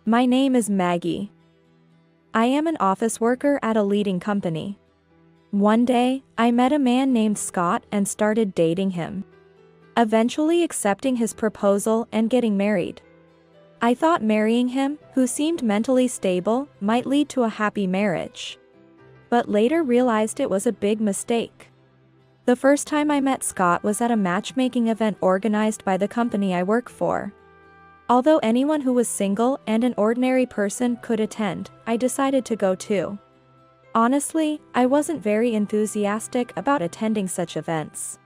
My name is Maggie. I am an office worker at a leading company. One day, I met a man named Scott and started dating him, eventually accepting his proposal and getting married. I thought marrying him, who seemed mentally stable, might lead to a happy marriage, but later realized it was a big mistake. The first time I met Scott was at a matchmaking event organized by the company I work for. Although anyone who was single and an ordinary person could attend, I decided to go too. Honestly, I wasn't very enthusiastic about attending such events,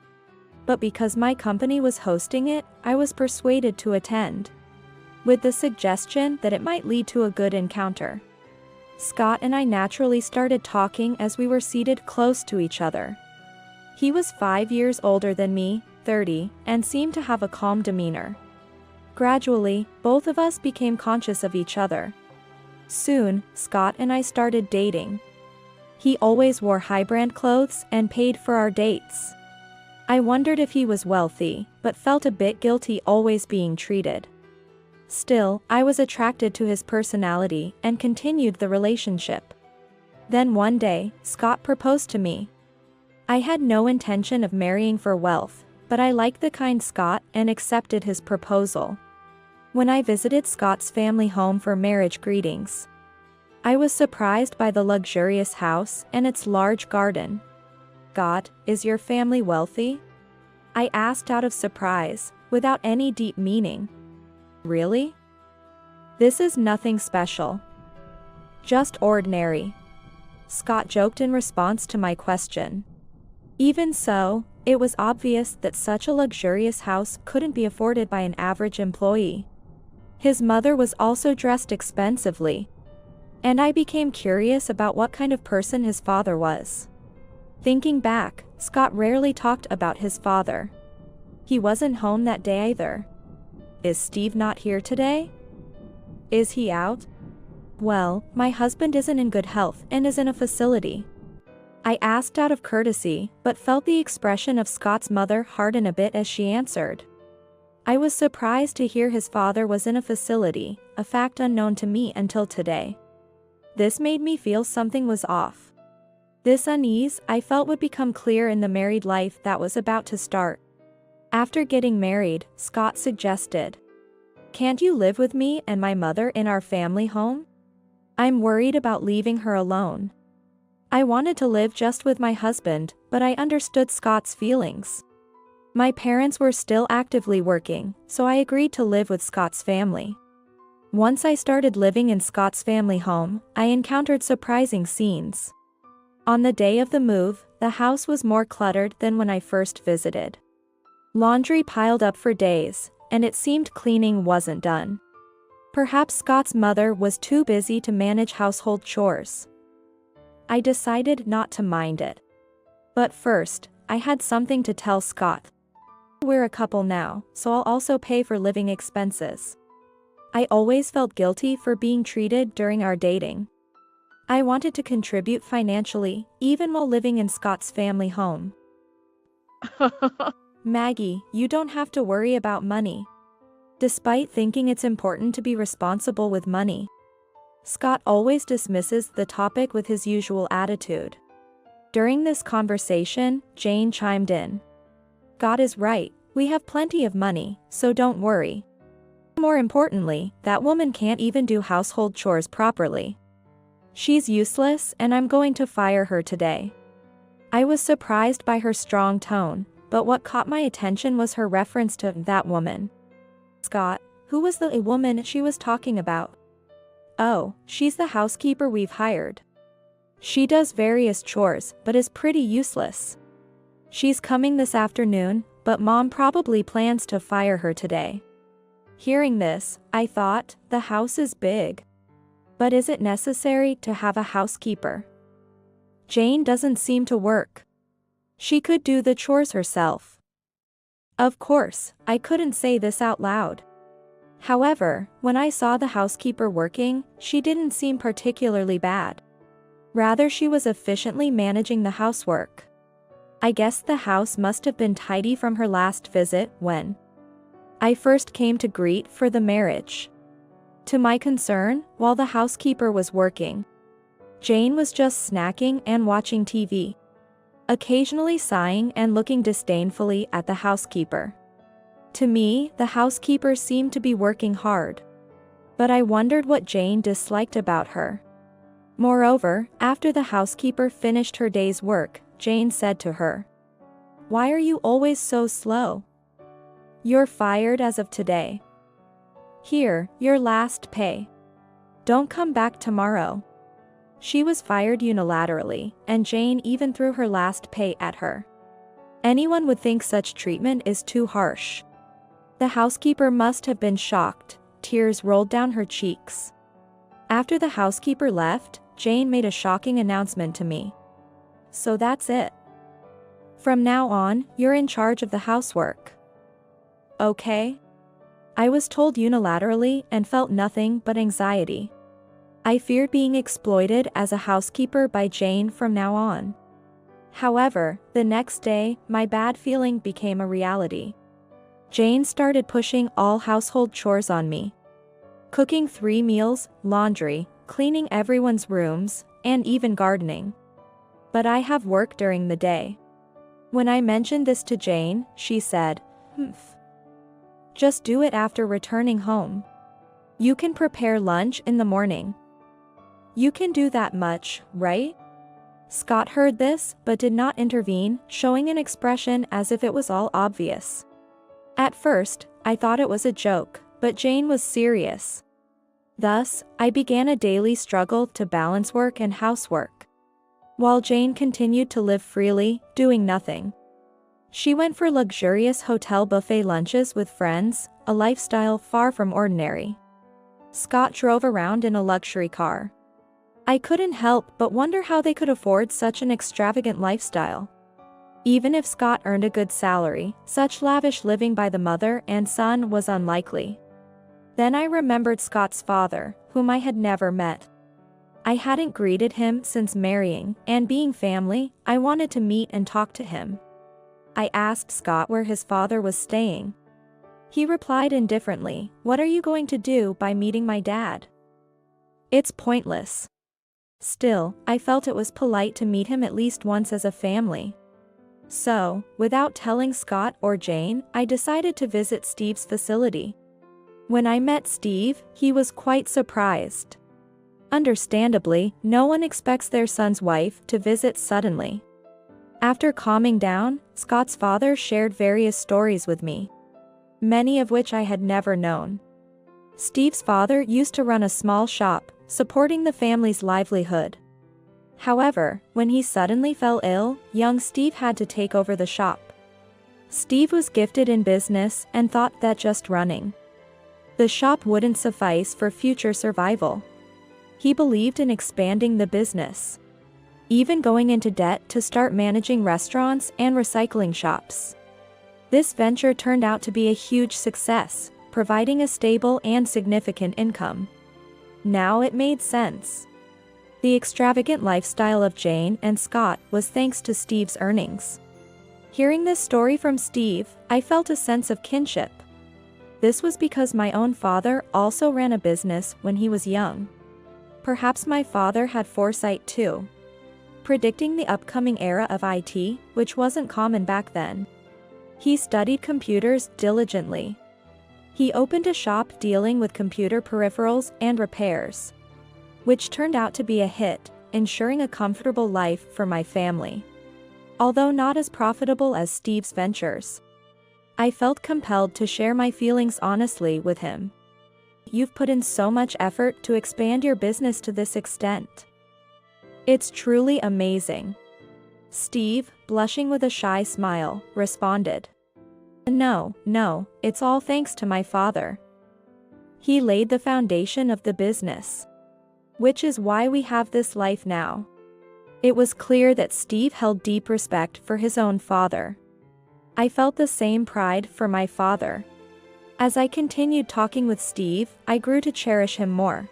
but because my company was hosting it, I was persuaded to attend, with the suggestion that it might lead to a good encounter. Scott and I naturally started talking as we were seated close to each other. He was 5 years older than me, 30, and seemed to have a calm demeanor. Gradually, both of us became conscious of each other. Soon, Scott and I started dating. He always wore high-brand clothes and paid for our dates. I wondered if he was wealthy, but felt a bit guilty always being treated. Still, I was attracted to his personality and continued the relationship. Then one day, Scott proposed to me. I had no intention of marrying for wealth, but I liked the kind Scott and accepted his proposal. When I visited Scott's family home for marriage greetings, I was surprised by the luxurious house and its large garden. "Scott, is your family wealthy?" I asked out of surprise, without any deep meaning. "Really? This is nothing special. Just ordinary," Scott joked in response to my question. Even so, it was obvious that such a luxurious house couldn't be afforded by an average employee. His mother was also dressed expensively, and I became curious about what kind of person his father was. Thinking back, Scott rarely talked about his father. He wasn't home that day either. "Is Steve not here today? Is he out?" "Well, my husband isn't in good health and is in a facility," I asked out of courtesy, but felt the expression of Scott's mother harden a bit as she answered. I was surprised to hear his father was in a facility, a fact unknown to me until today. This made me feel something was off. This unease I felt would become clear in the married life that was about to start. After getting married, Scott suggested, "Can't you live with me and my mother in our family home? I'm worried about leaving her alone." I wanted to live just with my husband, but I understood Scott's feelings. My parents were still actively working, so I agreed to live with Scott's family. Once I started living in Scott's family home, I encountered surprising scenes. On the day of the move, the house was more cluttered than when I first visited. Laundry piled up for days, and it seemed cleaning wasn't done. Perhaps Scott's mother was too busy to manage household chores. I decided not to mind it. But first, I had something to tell Scott. We're a couple now, so I'll also pay for living expenses. I always felt guilty for being treated during our dating. I wanted to contribute financially, even while living in Scott's family home. "Maggie, you don't have to worry about money." Despite thinking it's important to be responsible with money, Scott always dismisses the topic with his usual attitude. During this conversation, Jane chimed in. "God is right, we have plenty of money, so don't worry. More importantly, that woman can't even do household chores properly. She's useless and I'm going to fire her today." I was surprised by her strong tone, but what caught my attention was her reference to "that woman." Scott, who was the woman she was talking about? "Oh, she's the housekeeper we've hired. She does various chores, but is pretty useless. She's coming this afternoon, but Mom probably plans to fire her today." Hearing this, I thought, the house is big. But is it necessary to have a housekeeper? Jane doesn't seem to work. She could do the chores herself. Of course, I couldn't say this out loud. However, when I saw the housekeeper working, she didn't seem particularly bad. Rather, she was efficiently managing the housework. I guess the house must have been tidy from her last visit when I first came to greet for the marriage. To my concern, while the housekeeper was working, Jane was just snacking and watching TV, occasionally sighing and looking disdainfully at the housekeeper. To me, the housekeeper seemed to be working hard, but I wondered what Jane disliked about her. Moreover, after the housekeeper finished her day's work, Jane said to her, "Why are you always so slow? You're fired as of today. Here, your last pay. Don't come back tomorrow." She was fired unilaterally, and Jane even threw her last pay at her. Anyone would think such treatment is too harsh. The housekeeper must have been shocked. Tears rolled down her cheeks. After the housekeeper left, Jane made a shocking announcement to me. "So that's it. From now on, you're in charge of the housework. Okay?" I was told unilaterally and felt nothing but anxiety. I feared being exploited as a housekeeper by Jane from now on. However, the next day, my bad feeling became a reality. Jane started pushing all household chores on me. Cooking 3 meals, laundry, cleaning everyone's rooms, and even gardening. But I have work during the day. When I mentioned this to Jane, she said, Just do it after returning home. You can prepare lunch in the morning. You can do that much, right?" Scott heard this, but did not intervene, showing an expression as if it was all obvious. At first, I thought it was a joke, but Jane was serious. Thus, I began a daily struggle to balance work and housework, while Jane continued to live freely, doing nothing. She went for luxurious hotel buffet lunches with friends, a lifestyle far from ordinary. Scott drove around in a luxury car. I couldn't help but wonder how they could afford such an extravagant lifestyle. Even if Scott earned a good salary, such lavish living by the mother and son was unlikely. Then I remembered Scott's father, whom I had never met. I hadn't greeted him since marrying, and being family, I wanted to meet and talk to him. I asked Scott where his father was staying. He replied indifferently, "What are you going to do by meeting my dad? It's pointless." Still, I felt it was polite to meet him at least once as a family. So, without telling Scott or Jane, I decided to visit Steve's facility. When I met Steve, he was quite surprised. Understandably, no one expects their son's wife to visit suddenly. After calming down, Scott's father shared various stories with me, many of which I had never known. Steve's father used to run a small shop, supporting the family's livelihood. However, when he suddenly fell ill, young Steve had to take over the shop. Steve was gifted in business and thought that just running the shop wouldn't suffice for future survival. He believed in expanding the business, even going into debt to start managing restaurants and recycling shops. This venture turned out to be a huge success, providing a stable and significant income. Now it made sense. The extravagant lifestyle of Jane and Scott was thanks to Steve's earnings. Hearing this story from Steve, I felt a sense of kinship. This was because my own father also ran a business when he was young. Perhaps my father had foresight too, predicting the upcoming era of IT, which wasn't common back then. He studied computers diligently. He opened a shop dealing with computer peripherals and repairs, which turned out to be a hit, ensuring a comfortable life for my family. Although not as profitable as Steve's ventures, I felt compelled to share my feelings honestly with him. "You've put in so much effort to expand your business to this extent. It's truly amazing." Steve, blushing with a shy smile, responded, No, it's all thanks to my father. He laid the foundation of the business, which is why we have this life now." It was clear that Steve held deep respect for his own father. I felt the same pride for my father. As I continued talking with Steve, I grew to cherish him more.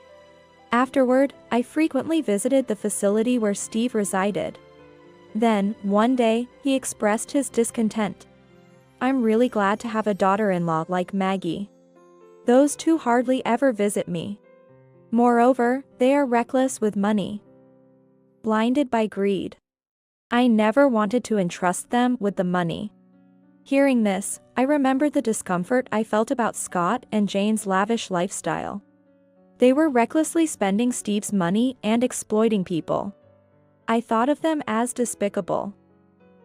Afterward, I frequently visited the facility where Steve resided. Then, one day, he expressed his discontent. "I'm really glad to have a daughter-in-law like Maggie. Those two hardly ever visit me. Moreover, they are reckless with money, blinded by greed. I never wanted to entrust them with the money. Hearing this, I remembered the discomfort I felt about Scott and Jane's lavish lifestyle. They were recklessly spending Steve's money and exploiting people. I thought of them as despicable.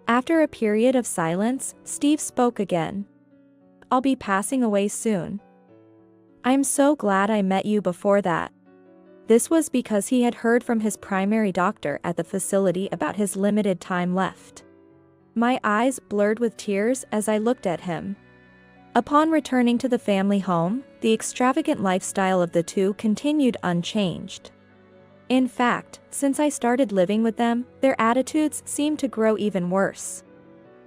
After a period of silence, Steve spoke again. "I'll be passing away soon. I'm so glad I met you before that." This was because he had heard from his primary doctor at the facility about his limited time left. My eyes blurred with tears as I looked at him. Upon returning to the family home, the extravagant lifestyle of the two continued unchanged. In fact, since I started living with them, their attitudes seemed to grow even worse.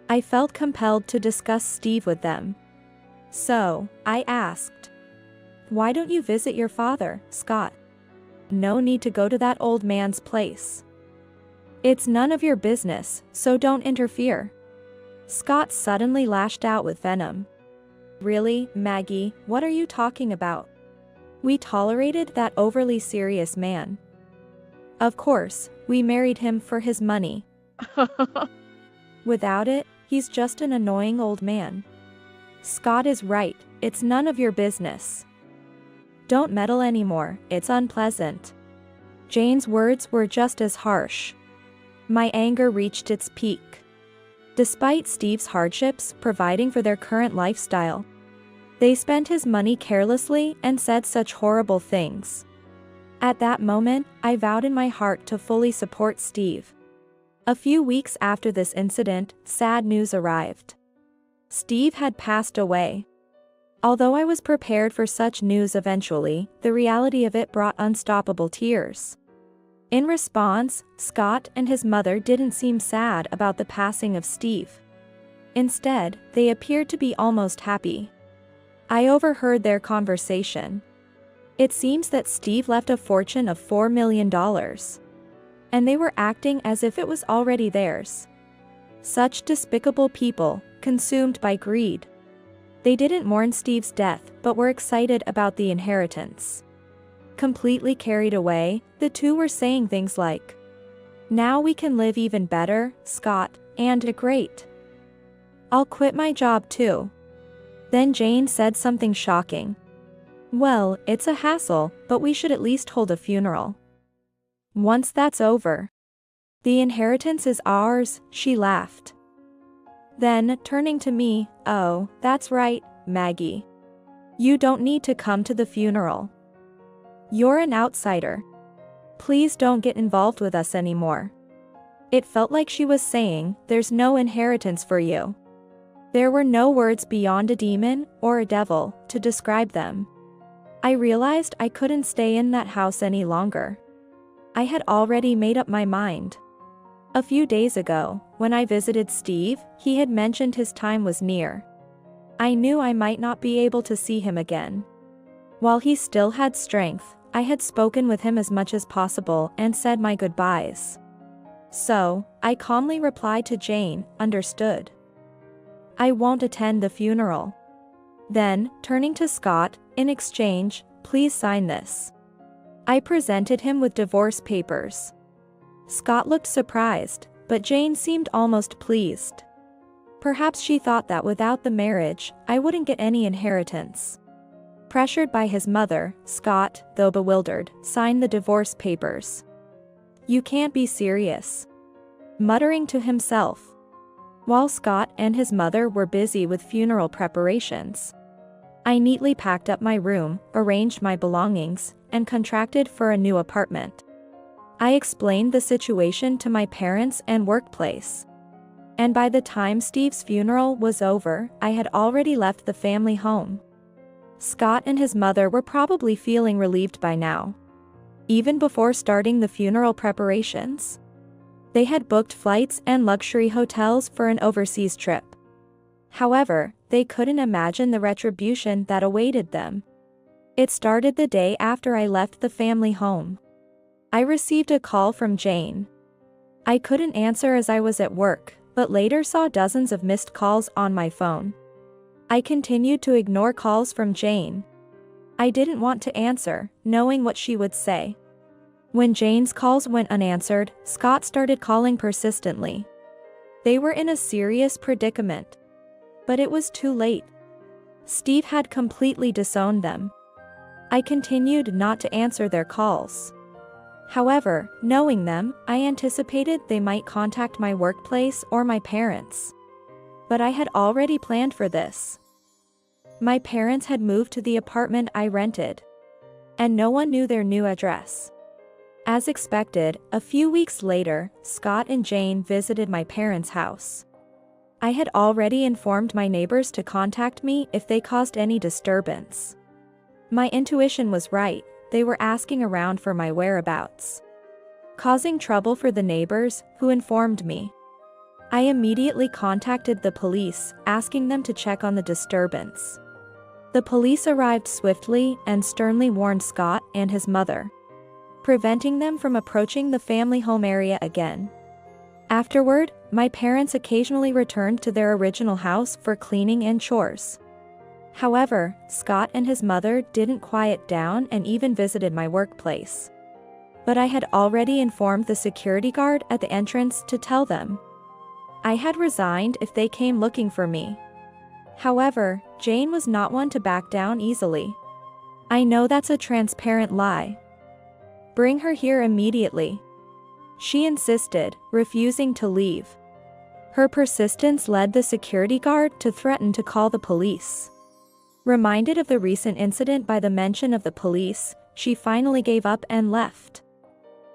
I felt compelled to discuss Steve with them. So, I asked, "Why don't you visit your father, Scott? No need to go to that old man's place. It's none of your business, so don't interfere." Scott suddenly lashed out with venom. "Really, Maggie, what are you talking about? We tolerated that overly serious man. Of course, we married him for his money. Without it, he's just an annoying old man. Scott is right, it's none of your business. Don't meddle anymore, it's unpleasant." Jane's words were just as harsh. My anger reached its peak. Despite Steve's hardships providing for their current lifestyle, they spent his money carelessly and said such horrible things. At that moment, I vowed in my heart to fully support Steve. A few weeks after this incident, sad news arrived. Steve had passed away. Although I was prepared for such news eventually, the reality of it brought unstoppable tears. In response, Scott and his mother didn't seem sad about the passing of Steve. Instead, they appeared to be almost happy. I overheard their conversation. It seems that Steve left a fortune of $4 million. And they were acting as if it was already theirs. Such despicable people, consumed by greed. They didn't mourn Steve's death but were excited about the inheritance. Completely carried away, the two were saying things like, "Now we can live even better, Scott, and great. I'll quit my job too." Then Jane said something shocking. "Well, it's a hassle, but we should at least hold a funeral. Once that's over, the inheritance is ours," she laughed. Then, turning to me, "Oh, that's right, Maggie. You don't need to come to the funeral. You're an outsider. Please don't get involved with us anymore." It felt like she was saying, "There's no inheritance for you." There were no words beyond a demon or a devil to describe them. I realized I couldn't stay in that house any longer. I had already made up my mind. A few days ago, when I visited Steve, he had mentioned his time was near. I knew I might not be able to see him again. While he still had strength, I had spoken with him as much as possible and said my goodbyes. So, I calmly replied to Jane, "Understood. I won't attend the funeral." Then, turning to Scott, "In exchange, please sign this." I presented him with divorce papers. Scott looked surprised, but Jane seemed almost pleased. Perhaps she thought that without the marriage, I wouldn't get any inheritance. Pressured by his mother, Scott, though bewildered, signed the divorce papers. "You can't be serious," muttering to himself. While Scott and his mother were busy with funeral preparations, I neatly packed up my room, arranged my belongings, and contracted for a new apartment. I explained the situation to my parents and workplace. And by the time Steve's funeral was over, I had already left the family home. Scott and his mother were probably feeling relieved by now. Even before starting the funeral preparations, they had booked flights and luxury hotels for an overseas trip. However, they couldn't imagine the retribution that awaited them. It started the day after I left the family home. I received a call from Jane. I couldn't answer as I was at work, but later saw dozens of missed calls on my phone. I continued to ignore calls from Jane. I didn't want to answer, knowing what she would say. When Jane's calls went unanswered, Scott started calling persistently. They were in a serious predicament. But it was too late. Steve had completely disowned them. I continued not to answer their calls. However, knowing them, I anticipated they might contact my workplace or my parents. But I had already planned for this. My parents had moved to the apartment I rented. And no one knew their new address. As expected, a few weeks later, Scott and Jane visited my parents' house. I had already informed my neighbors to contact me if they caused any disturbance. My intuition was right, they were asking around for my whereabouts, causing trouble for the neighbors, who informed me. I immediately contacted the police, asking them to check on the disturbance. The police arrived swiftly and sternly warned Scott and his mother, preventing them from approaching the family home area again. Afterward, my parents occasionally returned to their original house for cleaning and chores. However, Scott and his mother didn't quiet down and even visited my workplace. But I had already informed the security guard at the entrance to tell them I had resigned if they came looking for me. However, Jane was not one to back down easily. I know that's a transparent lie. Bring her here immediately. She insisted, refusing to leave. Her persistence led the security guard to threaten to call the police. Reminded of the recent incident by the mention of the police, she finally gave up and left.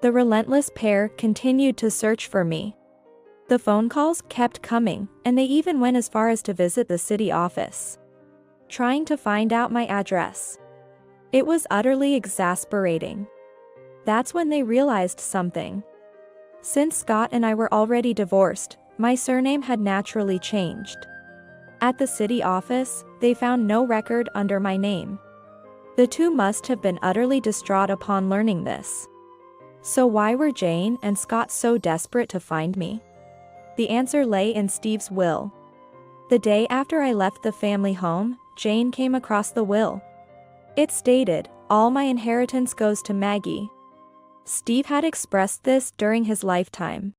The relentless pair continued to search for me. The phone calls kept coming, and they even went as far as to visit the city office, trying to find out my address. It was utterly exasperating. That's when they realized something. Since Scott and I were already divorced, my surname had naturally changed. At the city office, they found no record under my name. The two must have been utterly distraught upon learning this. So why were Jane and Scott so desperate to find me? The answer lay in Steve's will. The day after I left the family home, Jane came across the will. It stated, "All my inheritance goes to Maggie." Steve had expressed this during his lifetime.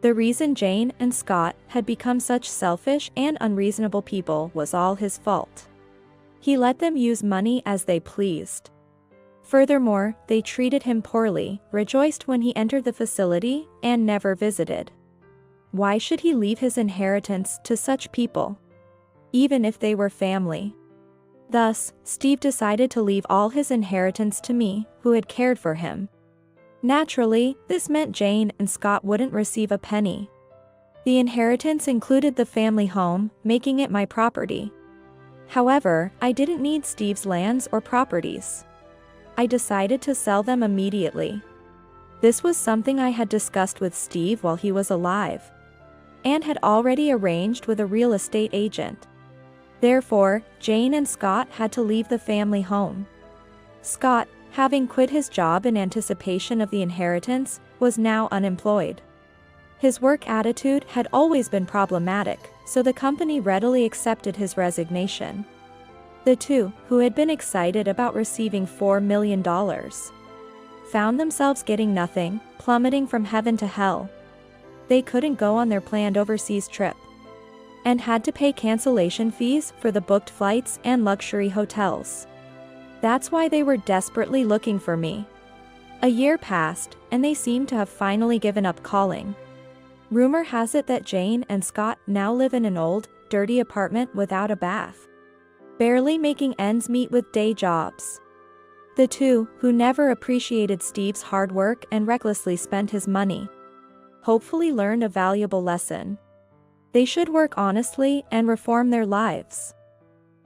The reason Jane and Scott had become such selfish and unreasonable people was all his fault. He let them use money as they pleased. Furthermore, they treated him poorly, rejoiced when he entered the facility, and never visited. Why should he leave his inheritance to such people, even if they were family? Thus, Steve decided to leave all his inheritance to me, who had cared for him. Naturally, this meant Jane and Scott wouldn't receive a penny. The inheritance included the family home, making it my property. However, I didn't need Steve's lands or properties. I decided to sell them immediately. This was something I had discussed with Steve while he was alive, and had already arranged with a real estate agent. Therefore, Jane and Scott had to leave the family home. Scott, having quit his job in anticipation of the inheritance, was now unemployed. His work attitude had always been problematic, so the company readily accepted his resignation. The two, who had been excited about receiving $4 million, found themselves getting nothing, plummeting from heaven to hell. They couldn't go on their planned overseas trip, and had to pay cancellation fees for the booked flights and luxury hotels. That's why they were desperately looking for me. A year passed, and they seemed to have finally given up calling. Rumor has it that Jane and Scott now live in an old, dirty apartment without a bath, barely making ends meet with day jobs. The two, who never appreciated Steve's hard work and recklessly spent his money, hopefully learned a valuable lesson. They should work honestly and reform their lives.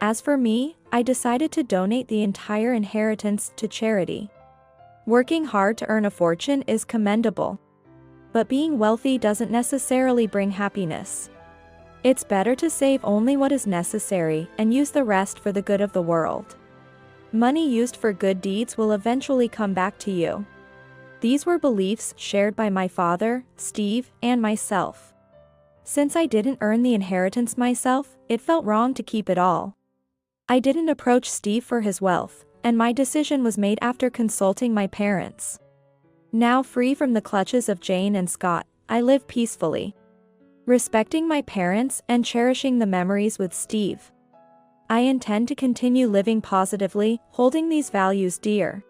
As for me, I decided to donate the entire inheritance to charity. Working hard to earn a fortune is commendable, but being wealthy doesn't necessarily bring happiness. It's better to save only what is necessary and use the rest for the good of the world. Money used for good deeds will eventually come back to you. These were beliefs shared by my father, Steve, and myself. Since I didn't earn the inheritance myself, it felt wrong to keep it all. I didn't approach Steve for his wealth, and my decision was made after consulting my parents. Now free from the clutches of Jane and Scott, I live peacefully, respecting my parents and cherishing the memories with Steve. I intend to continue living positively, holding these values dear.